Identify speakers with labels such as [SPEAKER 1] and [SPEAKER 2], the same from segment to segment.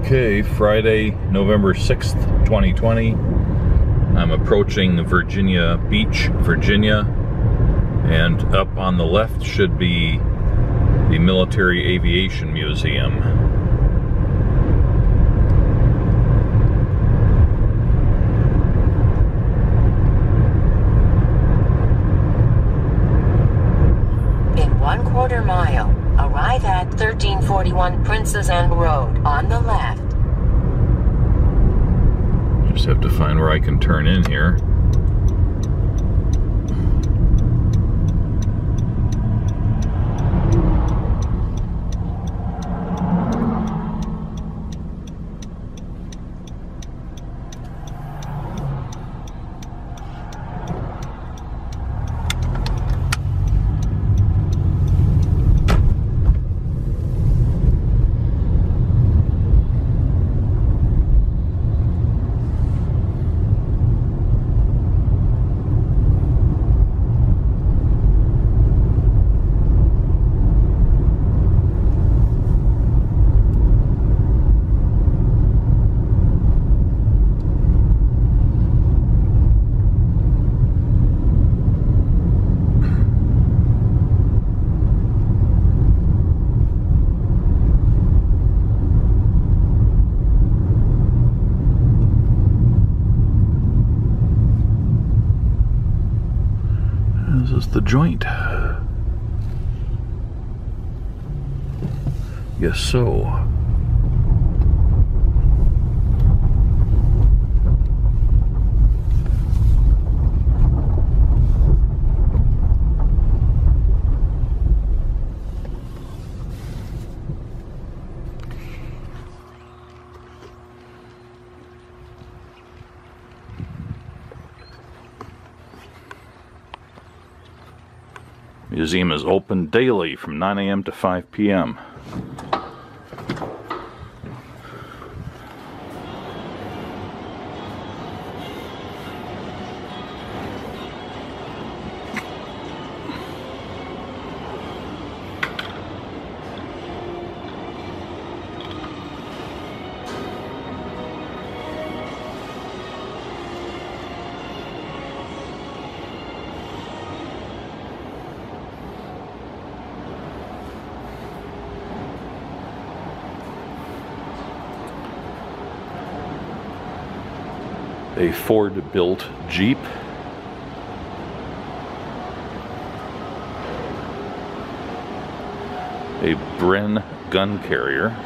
[SPEAKER 1] Okay, Friday, November 6th, 2020. I'm approaching Virginia Beach, Virginia, and up on the left should be the Military Aviation Museum.
[SPEAKER 2] In 1/4 mile, arrive at 1341 Princess Anne Road on the left.
[SPEAKER 1] Just have to find where I can turn in here. This is the joint. Guess so. Museum is open daily from 9 a.m. to 5 p.m. A Ford-built Jeep. A Bren gun carrier.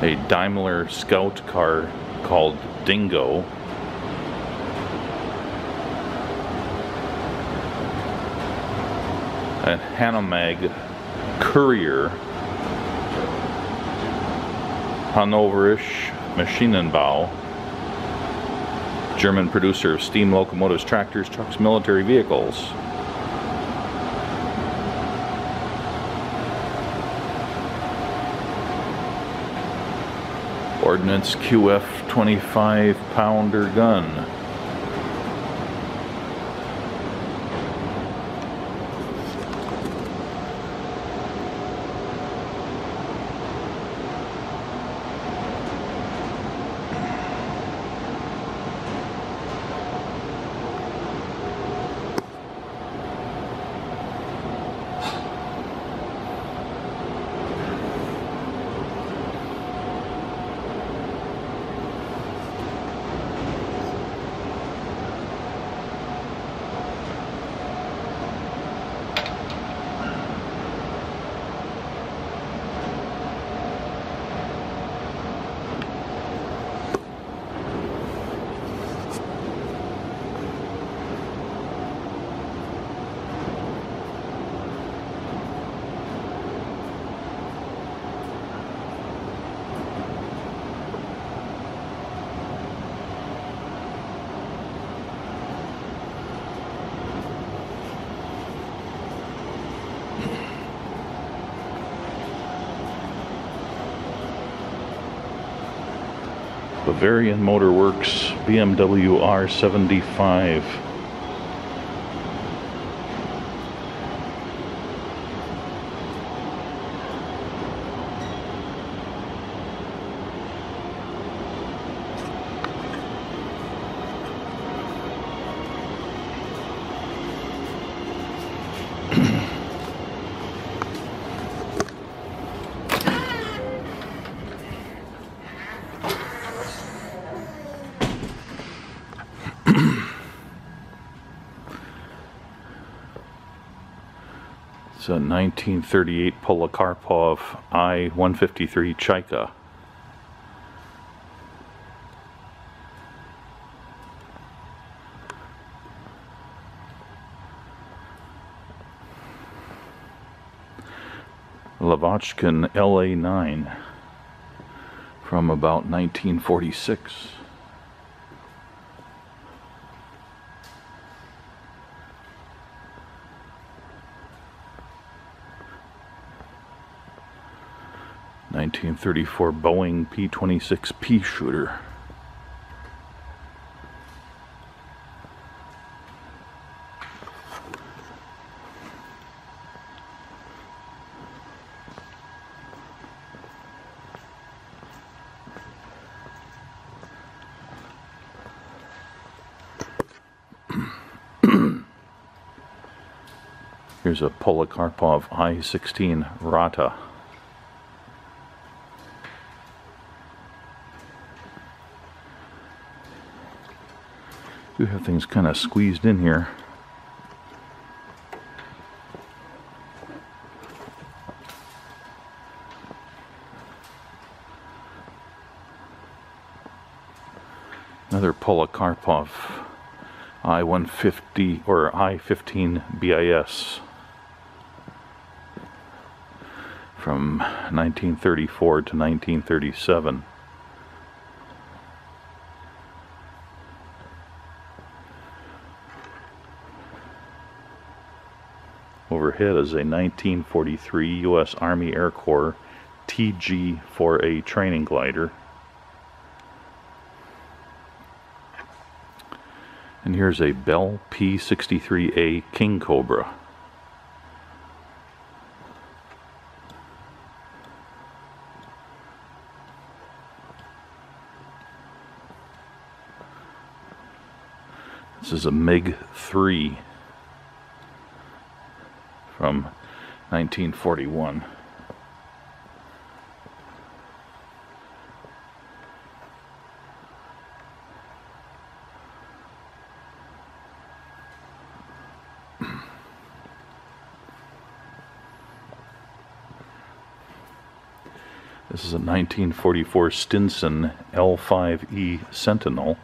[SPEAKER 1] A Daimler Scout car called Dingo. A Hanomag Courier. Hannoverisch Maschinenbau, German producer of steam locomotives, tractors, trucks, military vehicles. Ordnance QF 25-pounder gun. Bavarian Motor Works BMW R75. It's a 1938 Polikarpov I-153 Chaika. Lavochkin LA-9 from about 1946. (1934) Boeing P-26P shooter. Here's a Polikarpov I-16 Rata. Do have things kind of squeezed in here. Another Polikarpov I-150 or I-15 BIS from 1934 to 1937. Overhead is a 1943 U.S. Army Air Corps TG-4A training glider. And here's a Bell P63A King Cobra. This is a MiG-3 from 1941. This is a 1944 Stinson L5E Sentinel.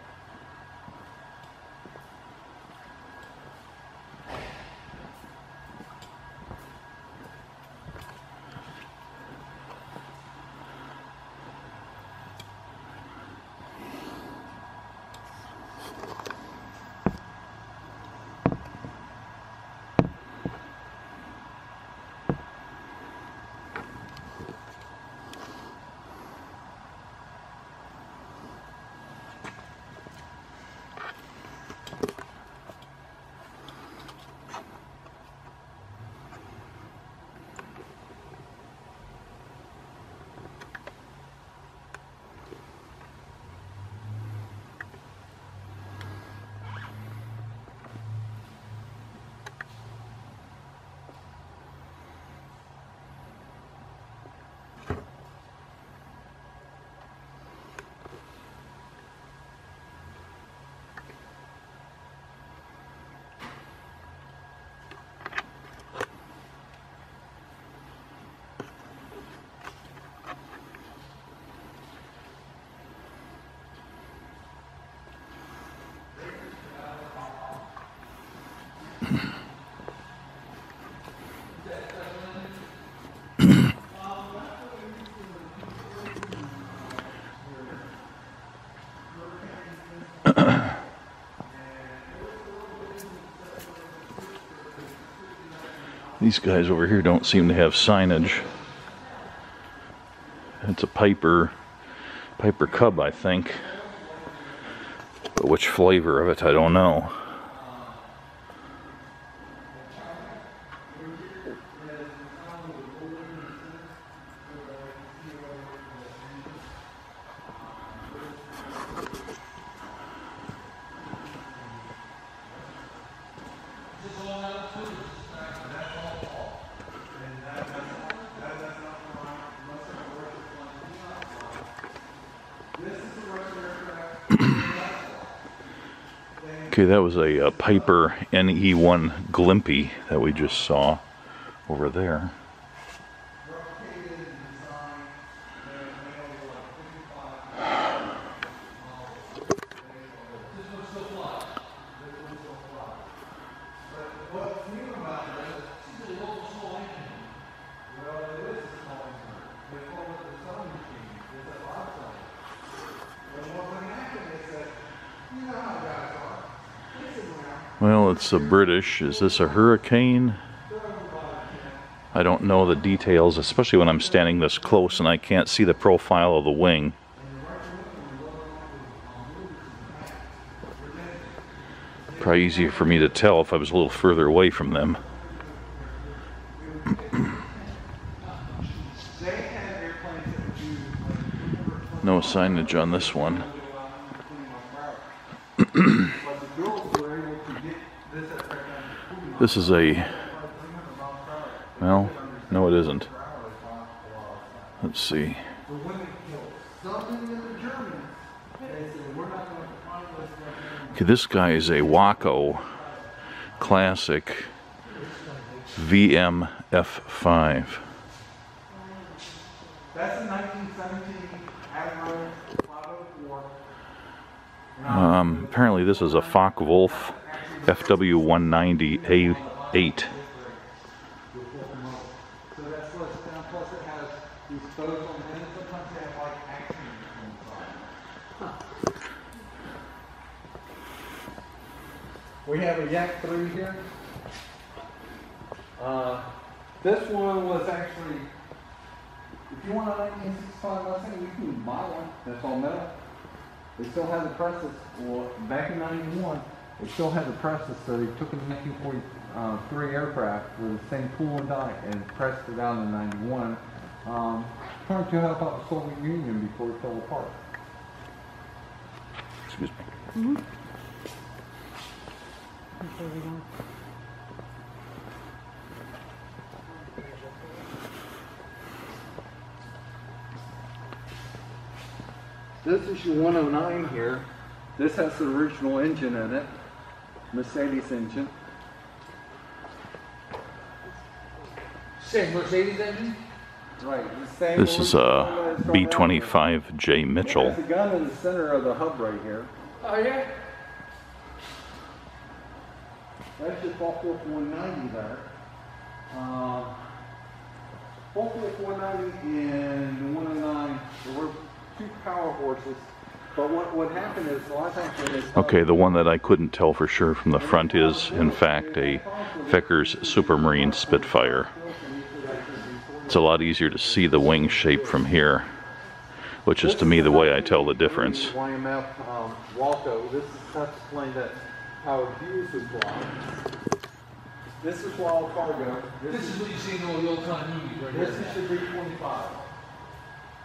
[SPEAKER 1] These guys over here don't seem to have signage. It's a Piper Cub, I think. But which flavor of it, I don't know. Okay, that was a Piper NE1 Glimpy that we just saw. over there. Well, it's a British. Is this a Hurricane? I don't know the details, especially when I'm standing this close and I can't see the profile of the wing. Probably easier for me to tell if I was a little further away from them. No signage on this one. This is a, well, no it isn't. Let's see. Okay, this guy is a Waco Classic Tbm F5.
[SPEAKER 3] That's a 1917 Havilland 504.
[SPEAKER 1] Apparently this is a Focke-Wulf FW190 A8.
[SPEAKER 3] So that's what's down, plus it has these photos on it, and sometimes they have like action on the side. We have a Yak 3 here. This one was actually, if you want a 1965 Mustang, you can buy one. That's all metal. They still have the presses. Well, back in '91, they still had the presses, so they took a 1943 aircraft with the same tool and die and pressed it out in '91, trying to help out the Soviet Union before it fell apart.
[SPEAKER 1] Excuse me.
[SPEAKER 4] Mm-hmm.
[SPEAKER 3] This is your 109 here. This has the original engine in it, Mercedes engine.
[SPEAKER 4] Same Mercedes engine?
[SPEAKER 3] Right. The same
[SPEAKER 1] This is a B-25J Mitchell.
[SPEAKER 3] There's a gun in the center of the hub right here.
[SPEAKER 4] Oh yeah?
[SPEAKER 3] That's your Focke-Wulf 190 there. Focke-Wulf 190 and the 109, there were two power horses. But what happened is a lot of times when they
[SPEAKER 1] Okay, the one that I couldn't tell for sure from the front is, in fact, a Vickers Supermarine Spitfire. It's a lot easier to see the wing shape from here, which is to me the way I tell the difference.
[SPEAKER 3] YMF Walco. This is such a plane that Howard Hughes would fly. This is Wild Cargo.
[SPEAKER 4] This is what you see in all the old continuity right here.
[SPEAKER 3] This is your B-25.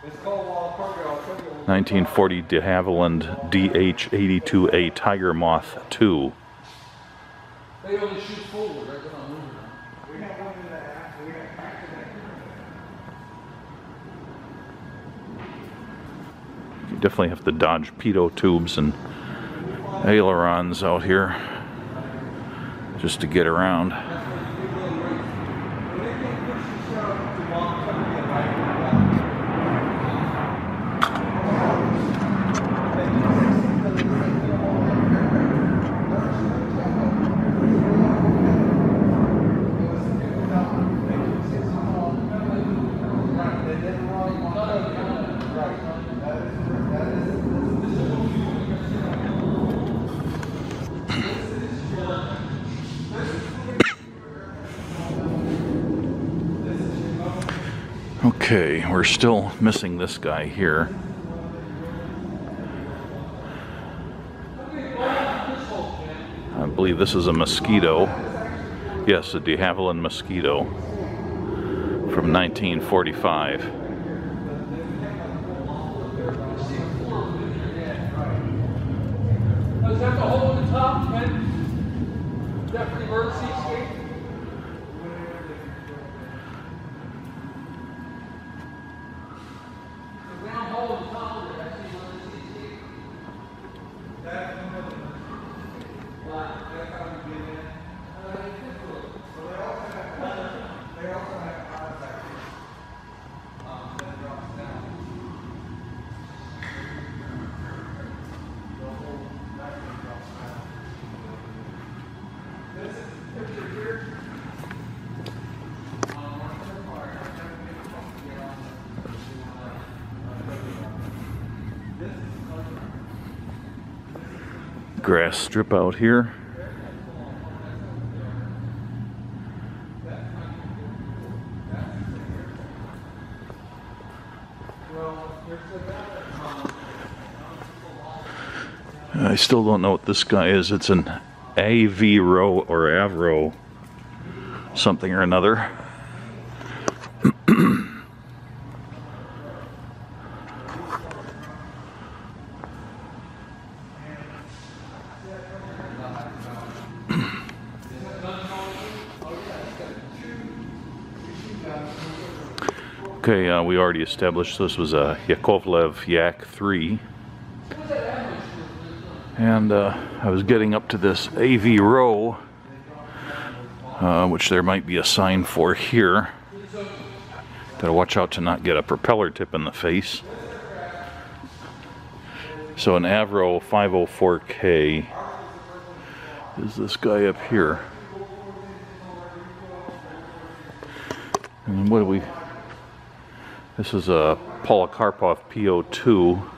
[SPEAKER 3] It's called Wild Cargo. I'll show you.
[SPEAKER 1] 1940 de Havilland DH-82A Tiger Moth 2.
[SPEAKER 4] They only shoot forward, right? They're not moving.
[SPEAKER 3] We have one in the we have accident.
[SPEAKER 1] You definitely have to dodge pitot tubes and ailerons out here just to get around. Okay, we're still missing this guy here. I believe this is a Mosquito. Yes, a de Havilland Mosquito from 1945.
[SPEAKER 4] Is that the hole in the top, man? Is that for the emergency escape? The round hole in the top of it, that's the emergency escape.
[SPEAKER 3] That's
[SPEAKER 4] Black.
[SPEAKER 3] how we get in. So they also have
[SPEAKER 1] Grass strip out here. I still don't know what this guy is. It's an Avro or Avro something or another. Okay, we already established this was a Yakovlev Yak 3. And I was getting up to this AV row, which there might be a sign for here. Gotta watch out to not get a propeller tip in the face. So an Avro 504K is this guy up here. And what do we... This is a Polikarpov PO2.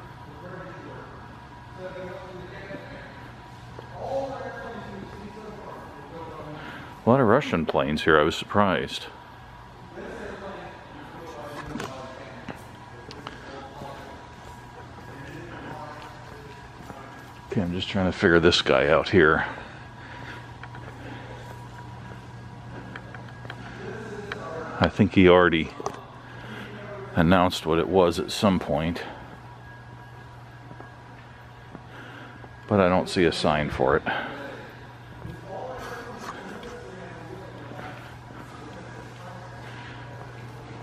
[SPEAKER 1] A lot of Russian planes here, I was surprised. Okay, I'm just trying to figure this guy out here. I think he already announced what it was at some point, but I don't see a sign for it.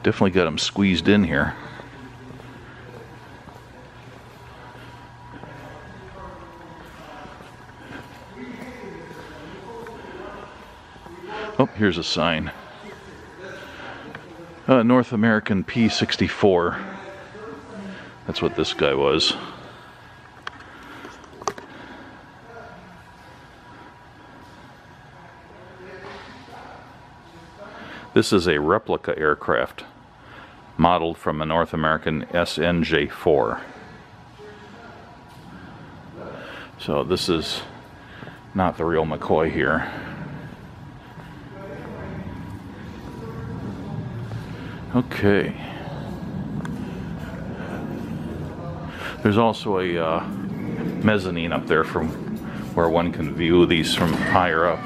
[SPEAKER 1] Definitely got him squeezed in here. Oh, here's a sign. North American P64. That's what this guy was. This is a replica aircraft modeled from a North American SNJ4. So this is not the real McCoy here. Okay. There's also a mezzanine up there from where one can view these from higher up.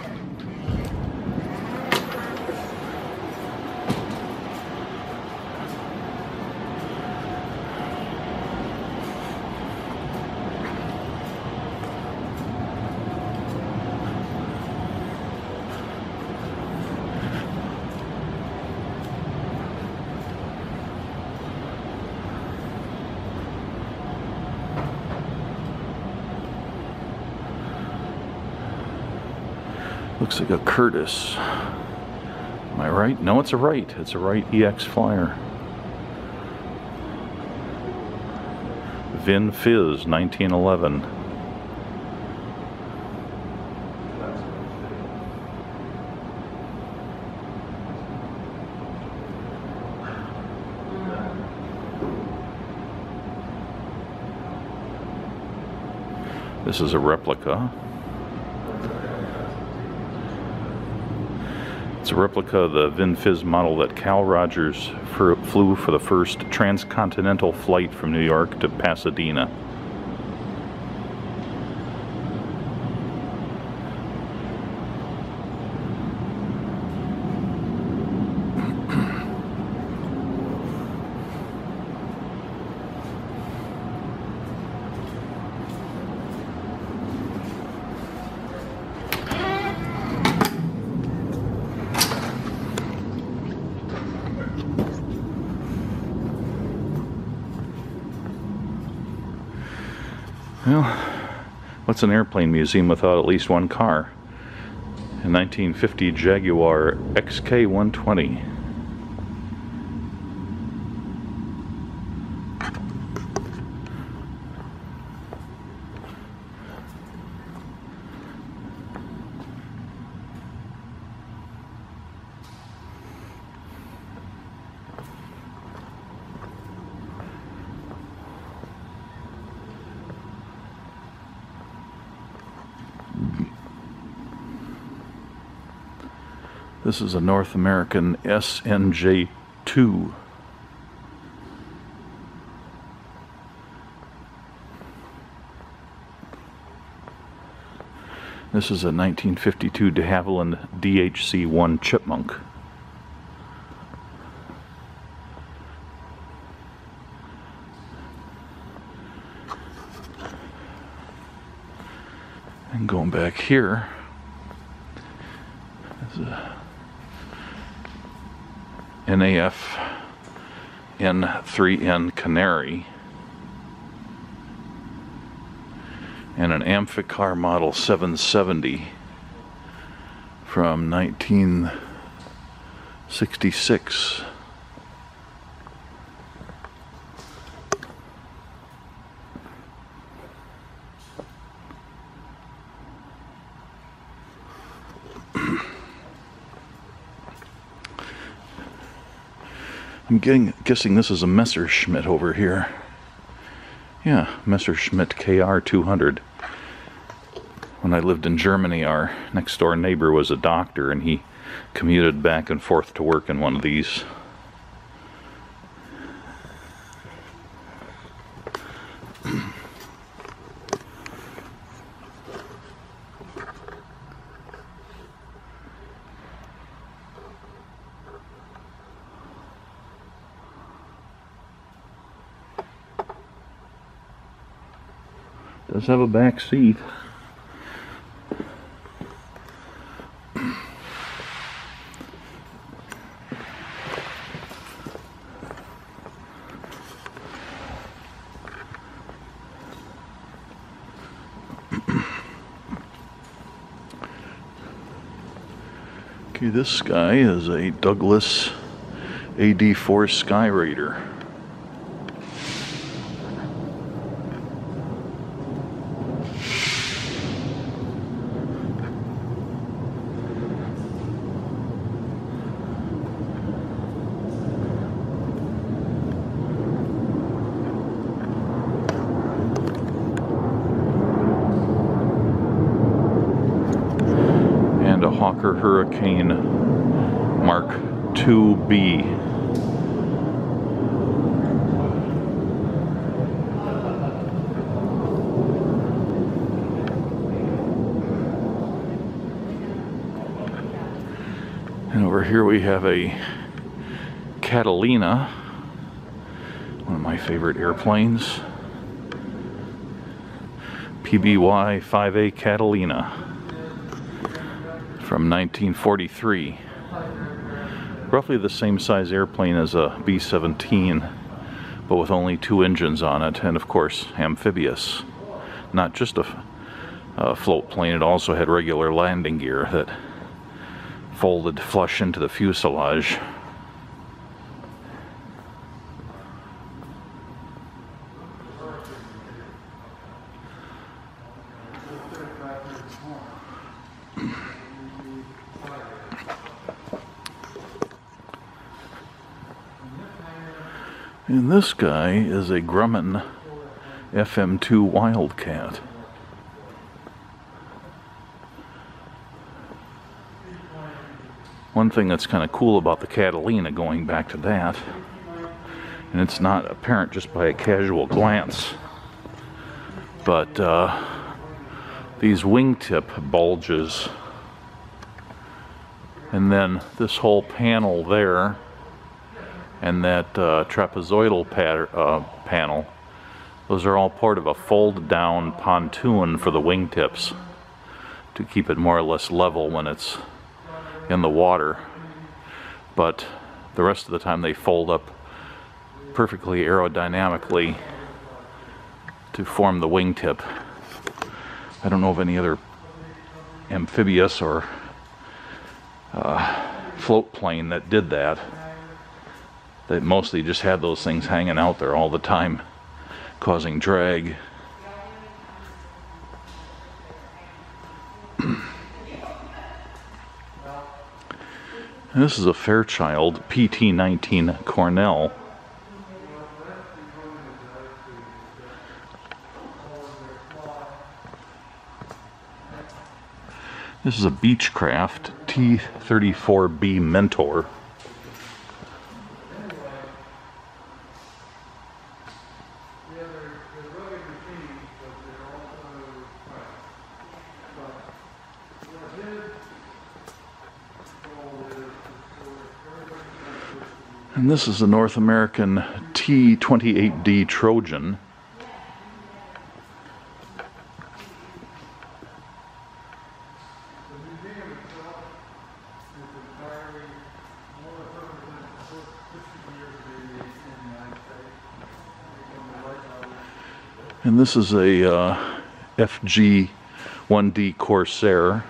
[SPEAKER 1] Looks like a Curtiss. Am I right? No, it's a Wright. It's a Wright EX Flyer. Vin Fizz, 1911. This is a replica. It's a replica of the Vin Fizz model that Cal Rogers flew for the first transcontinental flight from New York to Pasadena. Well, what's an airplane museum without at least one car? A 1950 Jaguar Xk 120. This is a North American SNJ-2. This is a 1952 de Havilland DHC-1 Chipmunk. And going back here is a NAF N3N Canary and an Amphicar model 770 from 1966. I'm guessing this is a Messerschmitt over here. Yeah, Messerschmitt KR200. When I lived in Germany, our next door neighbor was a doctor and he commuted back and forth to work in one of these. Does have a back seat. Okay, this guy is a Douglas AD4 Skyraider. Hawker Hurricane Mark 2B. And over here we have a Catalina, one of my favorite airplanes. PBY 5A Catalina. From 1943. Roughly the same size airplane as a B-17, but with only 2 engines on it, and of course amphibious. Not just a float plane, it also had regular landing gear that folded flush into the fuselage. And this guy is a Grumman Fm2 Wildcat. One thing that's kind of cool about the Catalina, going back to that, and it's not apparent just by a casual glance, but these wingtip bulges, and then this whole panel there, and that trapezoidal panel, those are all part of a fold down pontoon for the wingtips to keep it more or less level when it's in the water. But the rest of the time they fold up perfectly aerodynamically to form the wingtip. I don't know of any other amphibious or float plane that did that. They mostly just had those things hanging out there all the time, causing drag. This is a Fairchild PT-19 Cornell. This is a Beechcraft T-34B Mentor. And this is the North American T-28D Trojan. And this is a FG-1D Corsair.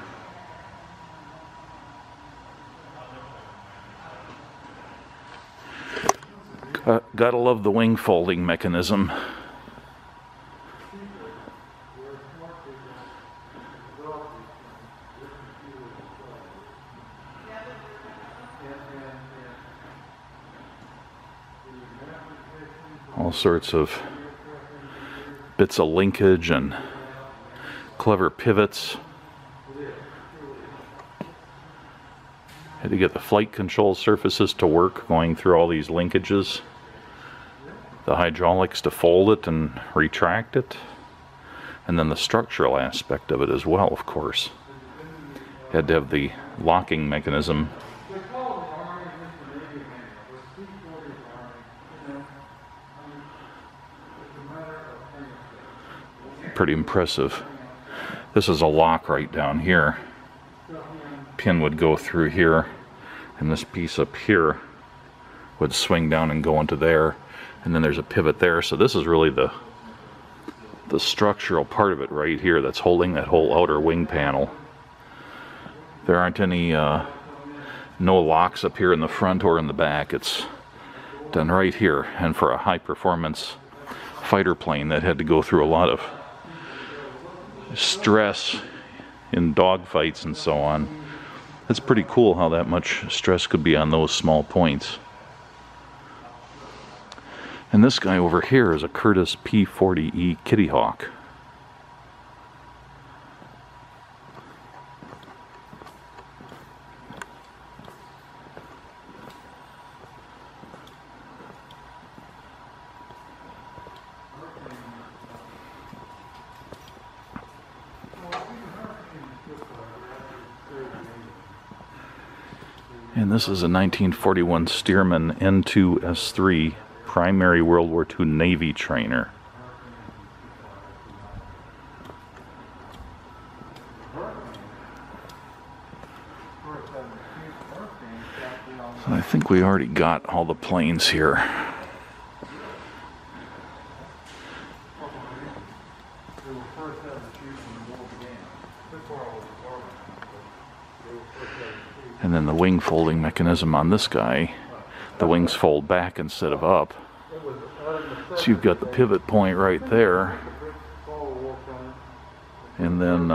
[SPEAKER 1] Gotta love the wing folding mechanism. All sorts of bits of linkage and clever pivots. Had to get the flight control surfaces to work, going through all these linkages. The hydraulics to fold it and retract it. And then the structural aspect of it as well, of course. Had to have the locking mechanism. Pretty impressive. This is a lock right down here. Pin would go through here, and this piece up here would swing down and go into there, and then there's a pivot there. So this is really the structural part of it right here that's holding that whole outer wing panel. There aren't any no locks up here in the front or in the back. It's done right here, and for a high performance fighter plane that had to go through a lot of stress in dogfights and so on. It's pretty cool how that much stress could be on those small points. And this guy over here is a Curtiss P-40E Kitty Hawk. And this is a 1941 Steerman N2S3 primary World War II Navy trainer. So I think we already got all the planes here. And then the wing folding mechanism on this guy, the wings fold back instead of up. So you've got the pivot point right there. And then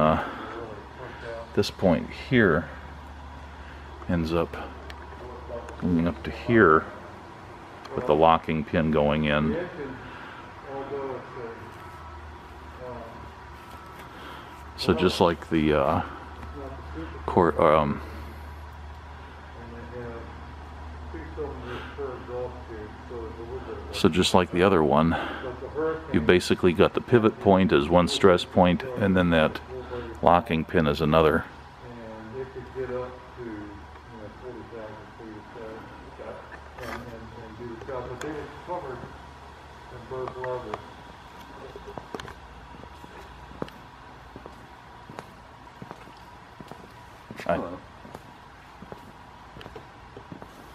[SPEAKER 1] this point here ends up going up to here with the locking pin going in. So just like the so just like the other one, you've basically got the pivot point as one stress point, and then that locking pin is another.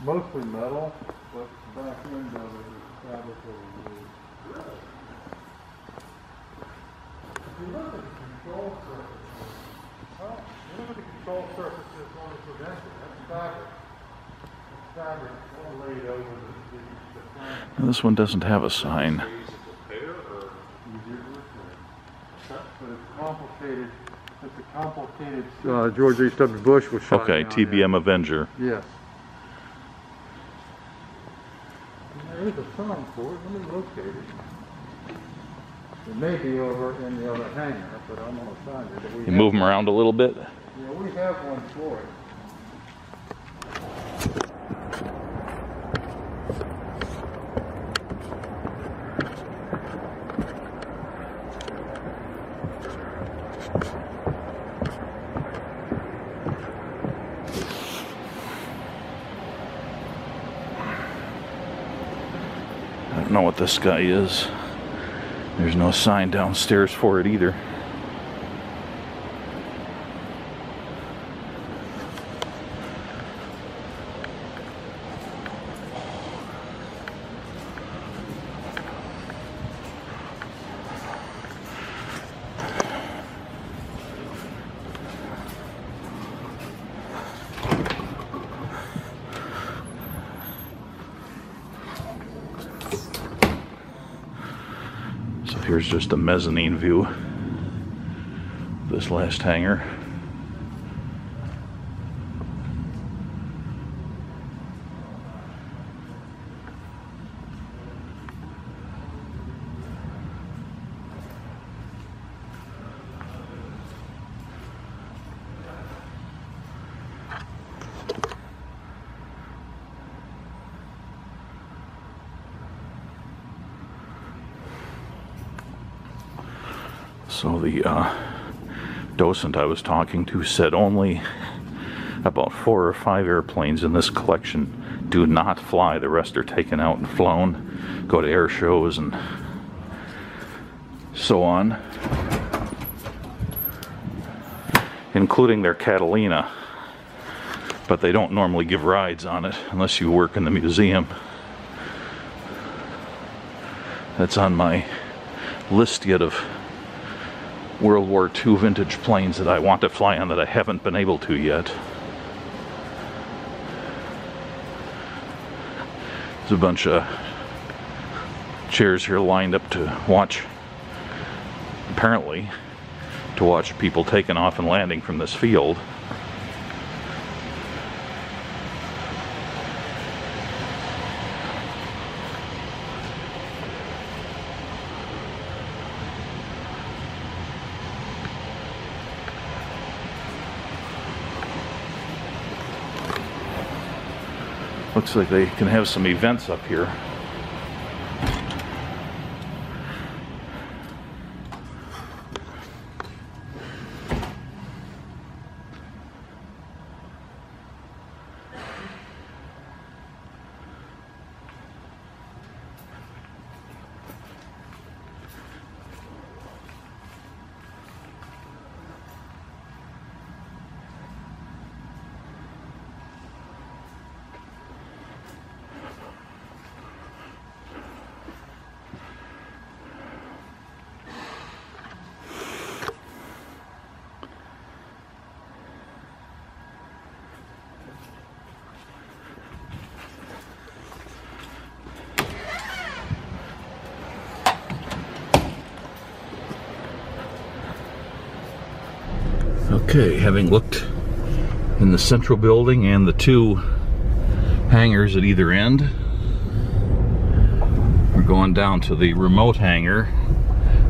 [SPEAKER 3] Mostly metal, but the back end of it is fabric over wood. If you look at the control surfaces on the preventer, that's fabric. It's fabric all laid over the frame.
[SPEAKER 1] Now this one doesn't have a sign.
[SPEAKER 3] But it's complicated. It's a complicated. George H.W. Bush was shot.
[SPEAKER 1] Okay, Tbm Avenger.
[SPEAKER 3] Yes. There's a sign for it. Let me locate it. It may be over in the other hangar, but I'm going to find it.
[SPEAKER 1] You move them around a little bit.
[SPEAKER 3] Yeah, we have one for it.
[SPEAKER 1] I don't know what this guy is. There's no sign downstairs for it either. Here's just a mezzanine view of this last hangar. So the docent I was talking to said only about 4 or 5 airplanes in this collection do not fly. The rest are taken out and flown, go to air shows and so on, including their Catalina. But they don't normally give rides on it unless you work in the museum. That's on my list yet of World War II vintage planes that I want to fly on that I haven't been able to yet. There's a bunch of chairs here lined up to watch, apparently, to watch people taking off and landing from this field. Looks like they can have some events up here. Okay, having looked in the central building and the 2 hangars at either end, we're going down to the remote hangar,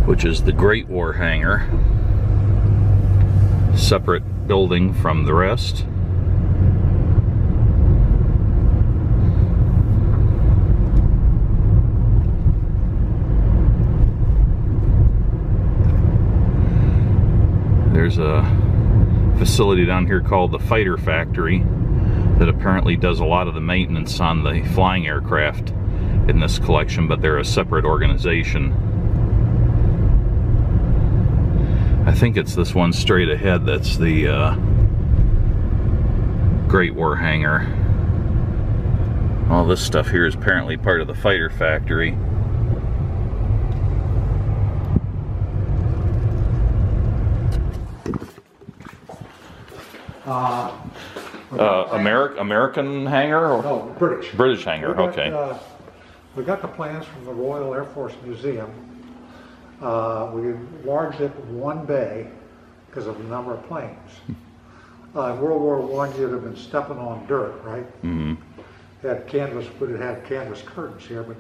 [SPEAKER 1] which is the Great War hangar, separate building from the rest. There's a facility down here called the Fighter Factory that apparently does a lot of the maintenance on the flying aircraft in this collection, but they're a separate organization. I think it's this one straight ahead that's the Great War hangar. All this stuff here is apparently part of the Fighter Factory. American hangar? Or?
[SPEAKER 5] No, British.
[SPEAKER 1] British hangar, okay.
[SPEAKER 5] We got the plans from the Royal Air Force Museum. We enlarged it 1 bay because of the number of planes. In World War I, you'd have been stepping on dirt, right? Mm-hmm. It had canvas, but it had canvas curtains here. But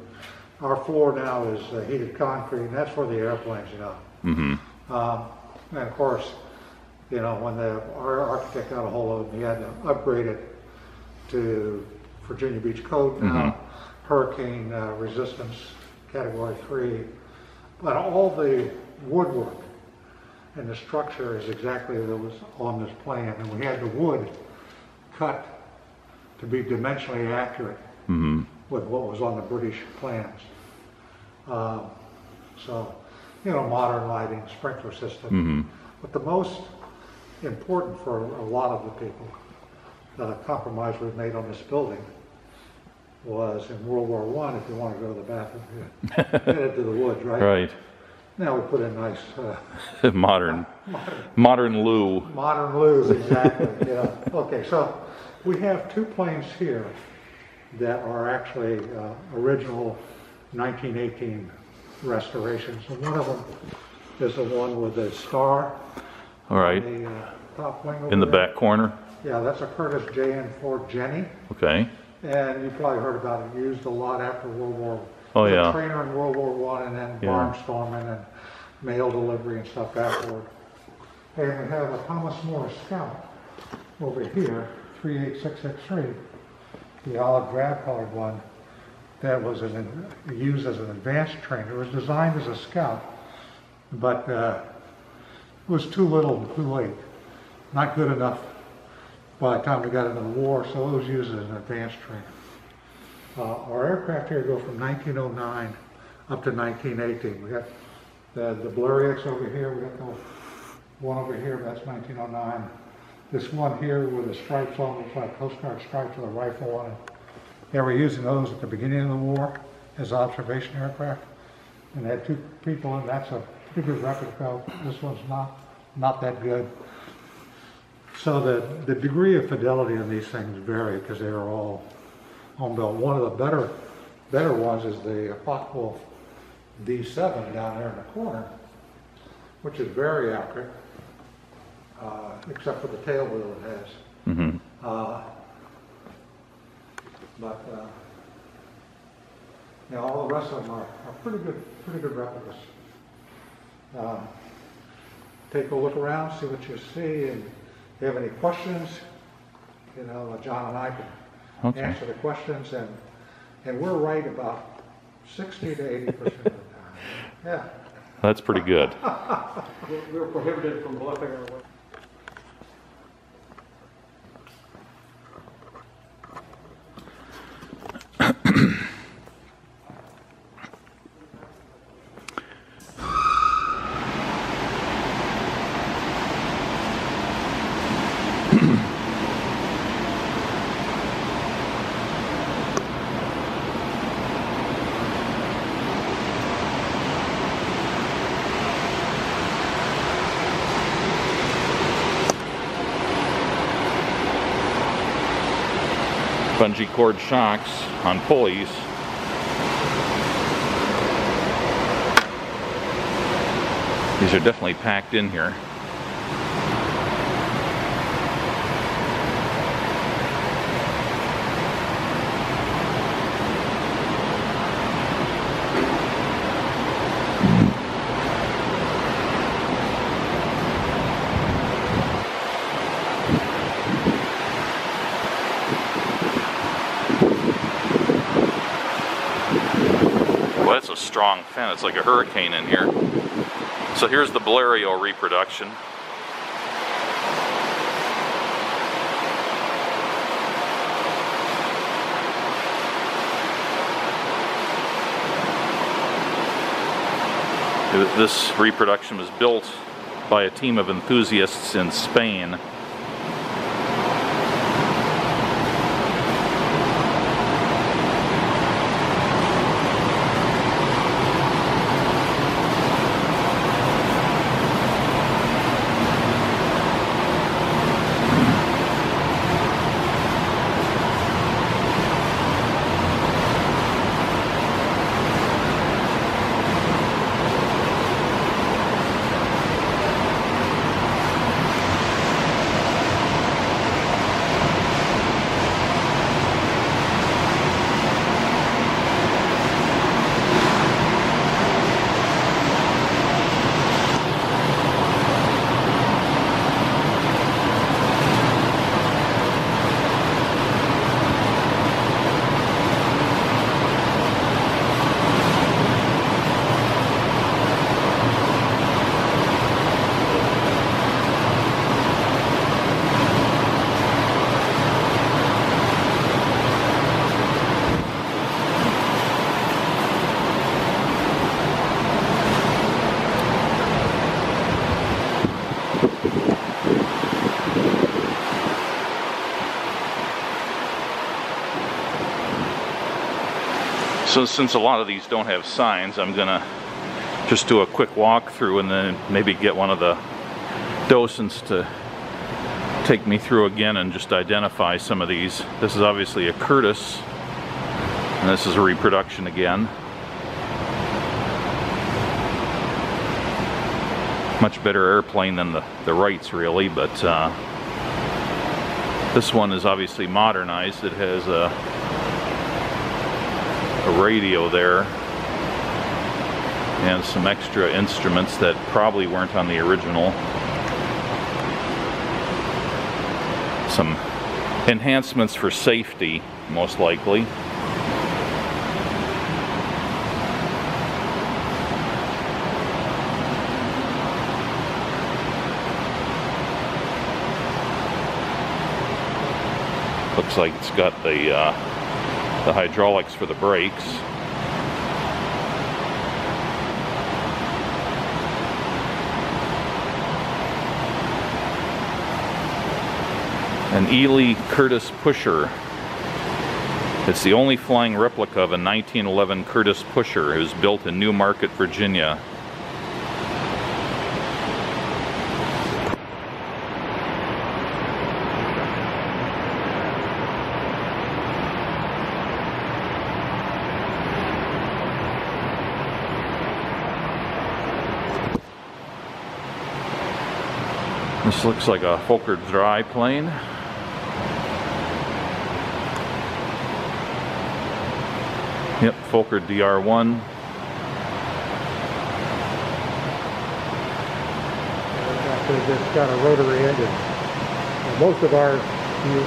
[SPEAKER 5] our floor now is heated concrete, and that's for the airplanes, you know. Mm-hmm. And of course, you know, when our architect got a hold of it, he had to upgrade it to Virginia Beach code now, hurricane resistance, category 3. But all the woodwork and the structure is exactly that was on this plan. And we had the wood cut to be dimensionally accurate with what was on the British plans. So, you know, modern lighting, sprinkler system. But the most important for a lot of the people that a compromise was made on this building was in World War I, if you want to go to the bathroom, you headed to the woods, right?
[SPEAKER 1] Right.
[SPEAKER 5] Now we put in nice
[SPEAKER 1] modern loo.
[SPEAKER 5] Modern loos, exactly. Yeah. Okay, so we have two planes here that are actually original 1918 restorations. And one of them is the one with the star.
[SPEAKER 1] All right.
[SPEAKER 5] On the top wing over
[SPEAKER 1] in the
[SPEAKER 5] there.
[SPEAKER 1] back corner.
[SPEAKER 5] Yeah, that's a Curtiss JN4 Jenny.
[SPEAKER 1] Okay.
[SPEAKER 5] And you probably heard about it, used a lot after World War I.
[SPEAKER 1] Oh yeah.
[SPEAKER 5] Trainer in World War I, and then barnstorming and mail delivery and stuff afterward. And we have a Thomas More Scout over here, 38663, the olive drab colored one, that was used as an advanced trainer. It was designed as a Scout, but it was too little, too late. Not good enough by the time we got into the war, so it was used as an advanced trainer. Our aircraft here go from 1909 up to 1918. We got the Blériot over here. We got the one over here. That's 1909. This one here with the stripes on, looks like Coast Guard stripes with a rifle on it. They were using those at the beginning of the war as observation aircraft, and they had two people, and that's a pretty good replica. This one's not that good. So the degree of fidelity on these things vary because they are all home built. One of the better ones is the Focke-Wulf D7 down there in the corner, which is very accurate, except for the tail wheel it has. But you know, all the rest of them are pretty good replicas. Take a look around, see what you see, and if you have any questions, you know, John and I can answer the questions, and we're right about 60 to 80% of the time. Yeah.
[SPEAKER 1] That's pretty good.
[SPEAKER 5] We're prohibited from bluffing our way.
[SPEAKER 1] Bungee cord shocks on pulleys. These are definitely packed in here. That's a strong fin. It's like a hurricane in here. So here's the Blériot reproduction. This reproduction was built by a team of enthusiasts in Spain. So since a lot of these don't have signs, I'm gonna just do a quick walkthrough and then maybe get one of the docents to take me through again and just identify some of these. This is obviously a Curtiss, and this is a reproduction again. Much better airplane than the Wrights, really, but this one is obviously modernized. It has a radio there and some extra instruments that probably weren't on the original. Some enhancements for safety, most likely. Looks like it's got the hydraulics for the brakes. An Ely Curtiss Pusher. It's the only flying replica of a 1911 Curtiss Pusher. It was built in Newmarket, Virginia. This looks like a Fokker dry plane. Yep, Fokker DR1.
[SPEAKER 5] It's got a rotary engine. Most of ours,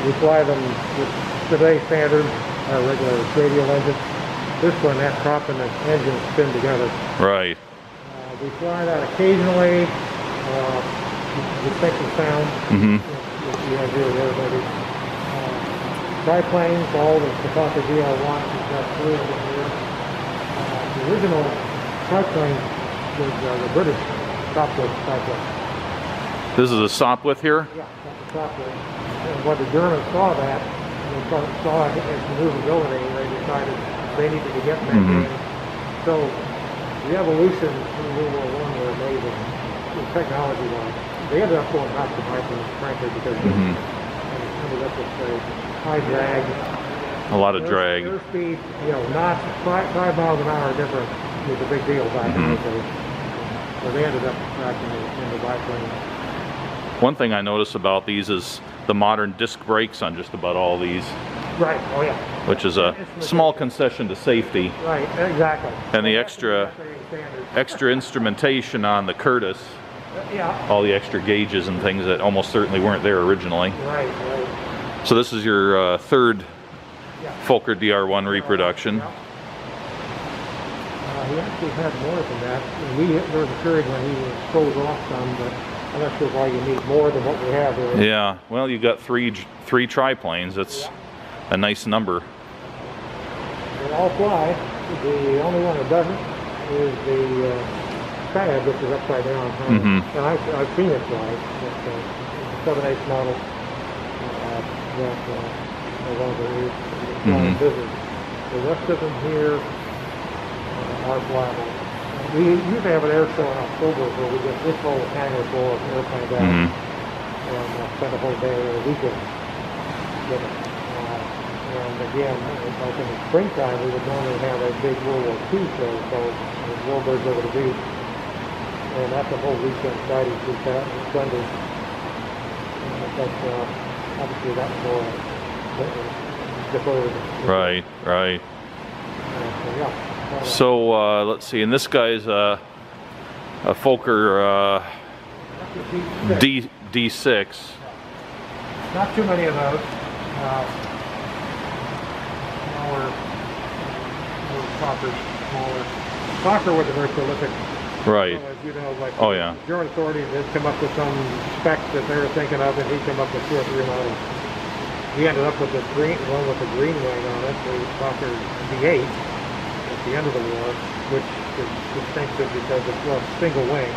[SPEAKER 5] we fly them with today's standards, our regular radial engine. This one, that prop and the engine spin together.
[SPEAKER 1] Right.
[SPEAKER 5] We fly that occasionally. Distinctive sound.
[SPEAKER 1] Mm-hmm.
[SPEAKER 5] You have here, maybe. Triplanes, all the Fokker DR1, we've got 3 of them here. The original triplane was the British Sopwith triplane.
[SPEAKER 1] This is a Sopwith here?
[SPEAKER 5] Yeah, that's a Sopwith. And when the Germans saw that, they saw it as maneuverability, they decided they needed to get that game. So the evolution in World War I were amazing, technology-wise. They ended up going hot to biplanes, frankly, because they ended up with high drag.
[SPEAKER 1] A lot of drag.
[SPEAKER 5] Airspeed, you know, not 5 miles an hour difference was a big deal back in those days. So they ended up cracking into biplanes.
[SPEAKER 1] One thing I notice about these is the modern disc brakes on just about all these.
[SPEAKER 5] Right, oh yeah.
[SPEAKER 1] Which is a small concession to safety.
[SPEAKER 5] Right, exactly.
[SPEAKER 1] And the extra instrumentation on the Curtiss.
[SPEAKER 5] Yeah.
[SPEAKER 1] All the extra gauges and things that almost certainly weren't there originally.
[SPEAKER 5] Right.
[SPEAKER 1] So this is your third Fokker DR1 reproduction.
[SPEAKER 5] He actually had more than that. There was a period when he was sold off some, but I'm not sure why you need more than what we have here.
[SPEAKER 1] Yeah, well, you got three triplanes. That's a nice number.
[SPEAKER 5] They all fly. The only one that doesn't is the Cab, which is upside down. And I've seen it fly. It's a 7/8 model that no longer is in business. The rest of them here are flyable. We usually have an air show in October where we get this whole hangar full of airplanes out and spend a whole day or a weekend with it. And again, like in the springtime, we would normally have a big World War II show, so Warbirds over the beach. And that's a whole weekend, Friday through Sunday. But obviously that's more deferred.
[SPEAKER 1] Right. So let's see, and this guy's a Fokker D6.
[SPEAKER 5] Not too many of those. Fokker was a very prolific.
[SPEAKER 1] Right.
[SPEAKER 5] As you know, like
[SPEAKER 1] the
[SPEAKER 5] German authorities had come up with some specs that they were thinking of, and he came up with 2 or 3 models. We ended up with the one with the green wing on it, the Fokker D8, at the end of the war, which is distinctive because it's a single wing,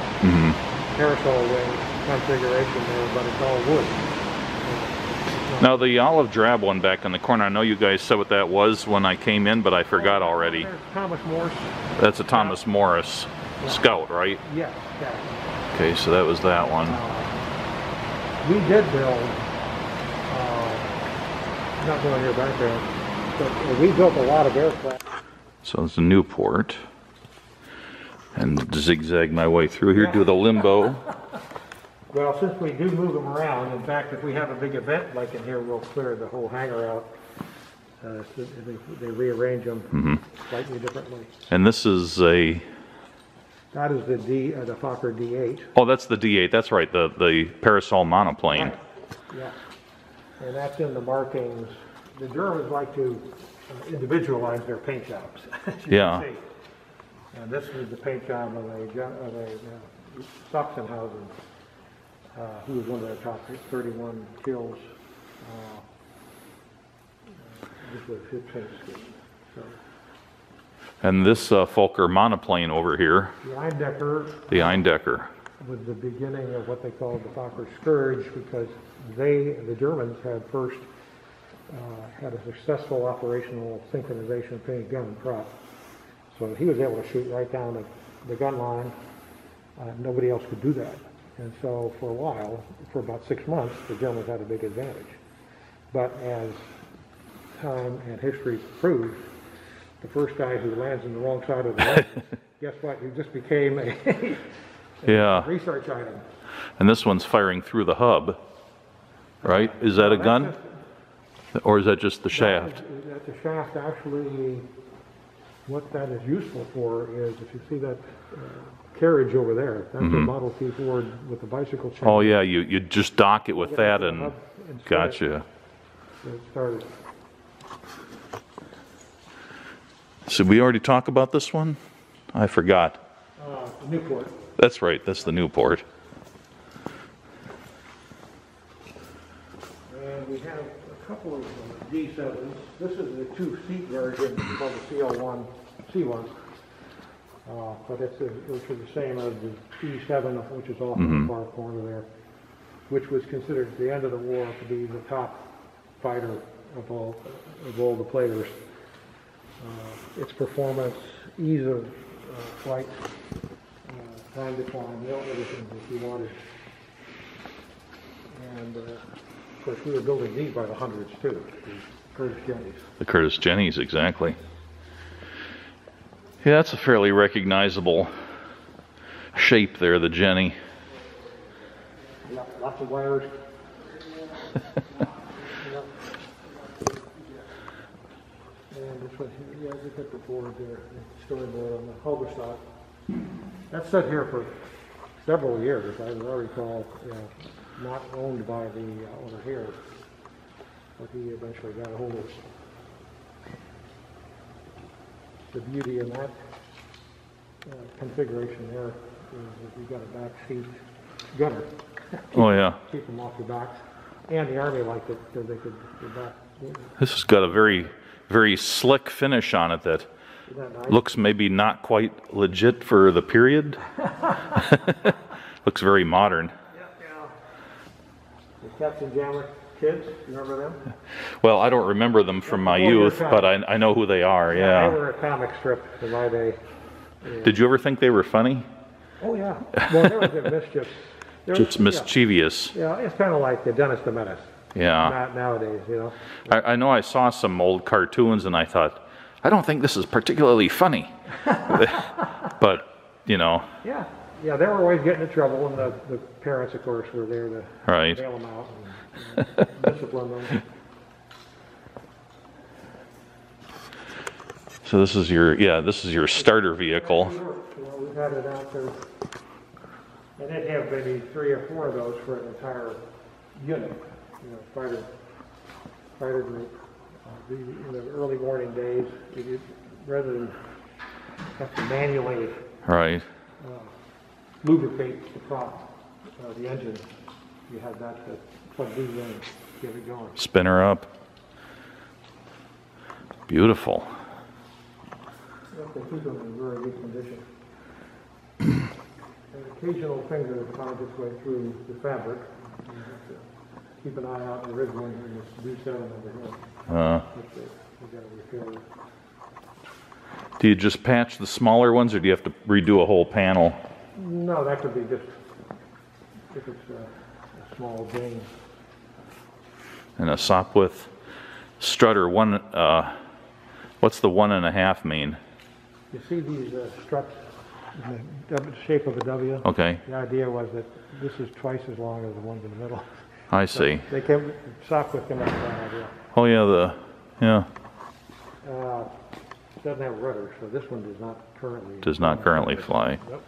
[SPEAKER 5] parasol wing configuration there, but it's all wood. It's
[SPEAKER 1] Now the olive drab one back in the corner, I know you guys said what that was when I came in, but I forgot already.
[SPEAKER 5] There's Thomas Morris.
[SPEAKER 1] That's a Thomas Morris Scout, right?
[SPEAKER 5] Yes, yeah.
[SPEAKER 1] Okay, so that was that one.
[SPEAKER 5] We did build, not knowing your background, but we built a lot of aircraft.
[SPEAKER 1] So it's a Newport. And zigzag my way through here, do the limbo.
[SPEAKER 5] Well, since we do move them around, in fact, if we have a big event like in here, we'll clear the whole hangar out. So they rearrange them slightly differently.
[SPEAKER 1] And this is a...
[SPEAKER 5] That is the Fokker D8.
[SPEAKER 1] Oh, that's the D8. That's right, the parasol monoplane.
[SPEAKER 5] Right. Yeah, and that's in the markings. The Germans like to individualize their paint jobs. As you can see. And this is the paint job of a Sachsenhausen, who was one of their top 31 kills. This was his paint scheme. So.
[SPEAKER 1] And this Fokker monoplane over here,
[SPEAKER 5] The Eindecker.
[SPEAKER 1] The Eindecker.
[SPEAKER 5] Was the beginning of what they called the Fokker Scourge, because the Germans had first had a successful operational synchronization paint gun prop. So he was able to shoot right down the gun line. Nobody else could do that. And so for a while, for about 6 months, the Germans had a big advantage. But as time and history proved, the first guy who lands on the wrong side of the road, guess what? He just became a research item.
[SPEAKER 1] And this one's firing through the hub, right? Is that a gun? Or is that just the shaft?
[SPEAKER 5] That's the shaft. Actually, what that is useful for is, if you see that carriage over there, that's a Model T Ford with the bicycle chain.
[SPEAKER 1] Oh yeah, you just dock it with that and gotcha.
[SPEAKER 5] It started.
[SPEAKER 1] So we already talk about this one? I forgot.
[SPEAKER 5] Newport.
[SPEAKER 1] That's right, that's the Newport.
[SPEAKER 5] And we have a couple of D7s. This is the two-seat version called the CL1, C1. But it's which is the same as the E7, which is off in the far corner there, which was considered at the end of the war to be the top fighter of all the players. Its performance, ease of flight, time to climb, everything that you wanted. And of course, we were building these by the hundreds too, the Curtis Jennies.
[SPEAKER 1] The Curtis Jennies, exactly. Yeah, that's a fairly recognizable shape there, the Jenny.
[SPEAKER 5] Yeah, lots of wires. And this one here, yeah, look at the board there, the storyboard on the Halberstadt. That's set here for several years, I recall, not owned by the owner here, but he eventually got a hold of it. The beauty in that configuration there is that you've got a back seat gunner.
[SPEAKER 1] Oh yeah.
[SPEAKER 5] Keep them off your backs. And the Army liked it because they could get back.
[SPEAKER 1] This has got a very, very slick finish on it that
[SPEAKER 5] Nice?
[SPEAKER 1] looks maybe not quite legit for the period. Looks very modern.
[SPEAKER 5] Yeah. The Captain Jammer kids, you remember them?
[SPEAKER 1] Well, I don't remember them from my youth, but I know who they are, yeah.
[SPEAKER 5] They were a comic strip in my day. Yeah.
[SPEAKER 1] Did you ever think they were funny?
[SPEAKER 5] Oh yeah. Well, they were good mischief.
[SPEAKER 1] Just mischievous.
[SPEAKER 5] Yeah, it's kind of like the Dennis the Menace.
[SPEAKER 1] Yeah.
[SPEAKER 5] Not nowadays, you know.
[SPEAKER 1] I know I saw some old cartoons and I thought, I don't think this is particularly funny. But, you know.
[SPEAKER 5] Yeah, they were always getting in trouble, and the parents, of course, were there to bail them out and discipline them.
[SPEAKER 1] So this is your starter vehicle.
[SPEAKER 5] We've had it out there, and they'd have maybe 3 or 4 of those for an entire unit, fighter group. In the early morning days, rather than have to manually lubricate the prop, the engine, you had that to plug these in and get it going.
[SPEAKER 1] Spin her up. Beautiful.
[SPEAKER 5] They keep them in very good condition. An occasional finger finds its way through the fabric. keep an eye out. The original one was D7 over here. We got to repair it.
[SPEAKER 1] Do you just patch the smaller ones, or do you have to redo a whole panel?
[SPEAKER 5] No, that could be just if it's a small ding.
[SPEAKER 1] And a Sopwith strutter one. What's the 1.5 mean?
[SPEAKER 5] You see these struts in the shape of a W?
[SPEAKER 1] Okay.
[SPEAKER 5] The idea was that this is twice as long as the ones in the middle.
[SPEAKER 1] I see.
[SPEAKER 5] So they came, Sopwith came up with that idea.
[SPEAKER 1] Oh yeah, yeah.
[SPEAKER 5] It doesn't have a rudder, so this one does not currently
[SPEAKER 1] fly.
[SPEAKER 5] Yep.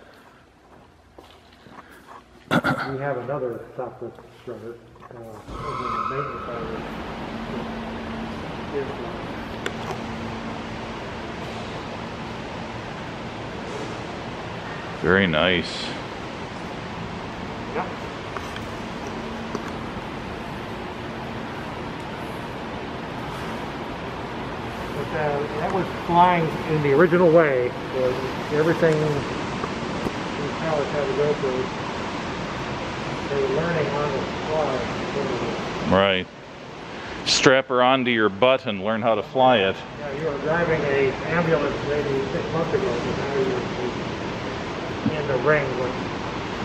[SPEAKER 5] We have another Sopwith strutter over in the maintenance area.
[SPEAKER 1] Very nice.
[SPEAKER 5] Yep. But that was flying in the original way. Everything these pilots had to go through. They were learning on the fly.
[SPEAKER 1] Right. Strap her onto your butt and learn how to fly it.
[SPEAKER 5] Yeah, you were driving an ambulance maybe 6 months ago, but now you're in the ring with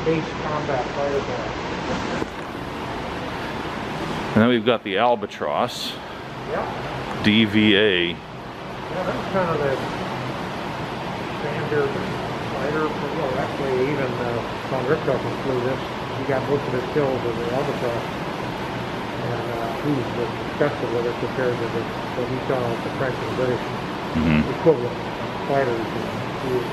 [SPEAKER 5] base combat fighter pilot.
[SPEAKER 1] And then we've got the Albatross.
[SPEAKER 5] Yep.
[SPEAKER 1] DVA.
[SPEAKER 5] Yeah, that's kind of the standard fighter. Well, actually, even Von Richthofen flew this. He got most of his kills with the Albatross. And he was disgusted with it compared to what he saw with the French and British equivalent fighters. He was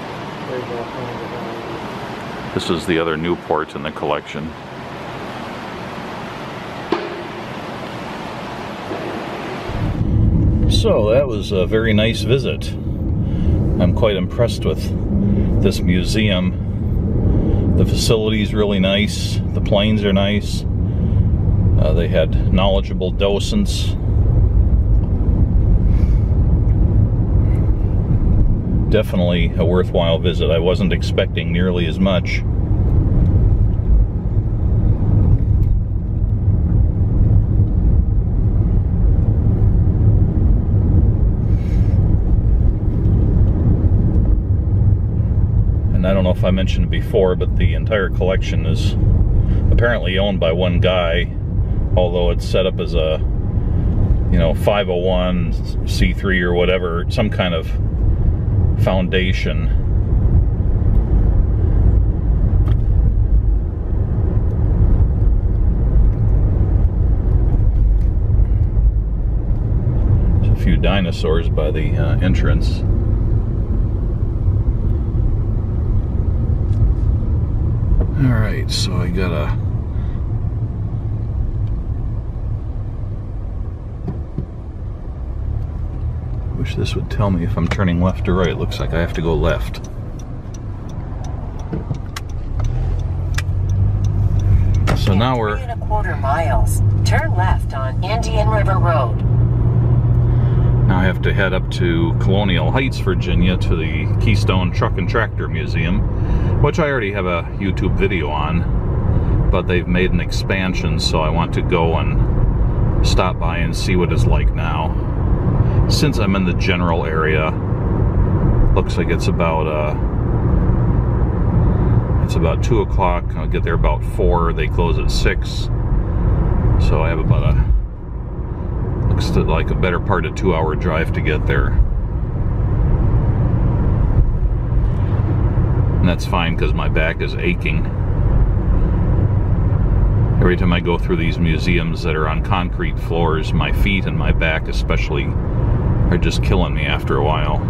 [SPEAKER 5] very well fond of that.
[SPEAKER 1] This is the other Newport in the collection. So that was a very nice visit. I'm quite impressed with this museum. The facility's really nice. The planes are nice. They had knowledgeable docents. Definitely a worthwhile visit. I wasn't expecting nearly as much. And I don't know if I mentioned it before, but the entire collection is apparently owned by one guy, although it's set up as a, 501c3 or whatever, some kind of foundation. There's a few dinosaurs by the entrance. Alright, so I gotta wish this would tell me if I'm turning left or right. Looks like I have to go left. So now we're
[SPEAKER 2] 3¼ miles. Turn left on Indian River Road.
[SPEAKER 1] Now I have to head up to Colonial Heights, Virginia, to the Keystone Truck and Tractor Museum, which I already have a YouTube video on, but they've made an expansion, so I want to go and stop by and see what it's like now. Since I'm in the general area, looks like it's about 2 o'clock. I'll get there about 4. They close at 6, so I have about looks like a better part of 2-hour drive to get there. And that's fine because my back is aching. Every time I go through these museums that are on concrete floors, my feet and my back especially are just killing me after a while.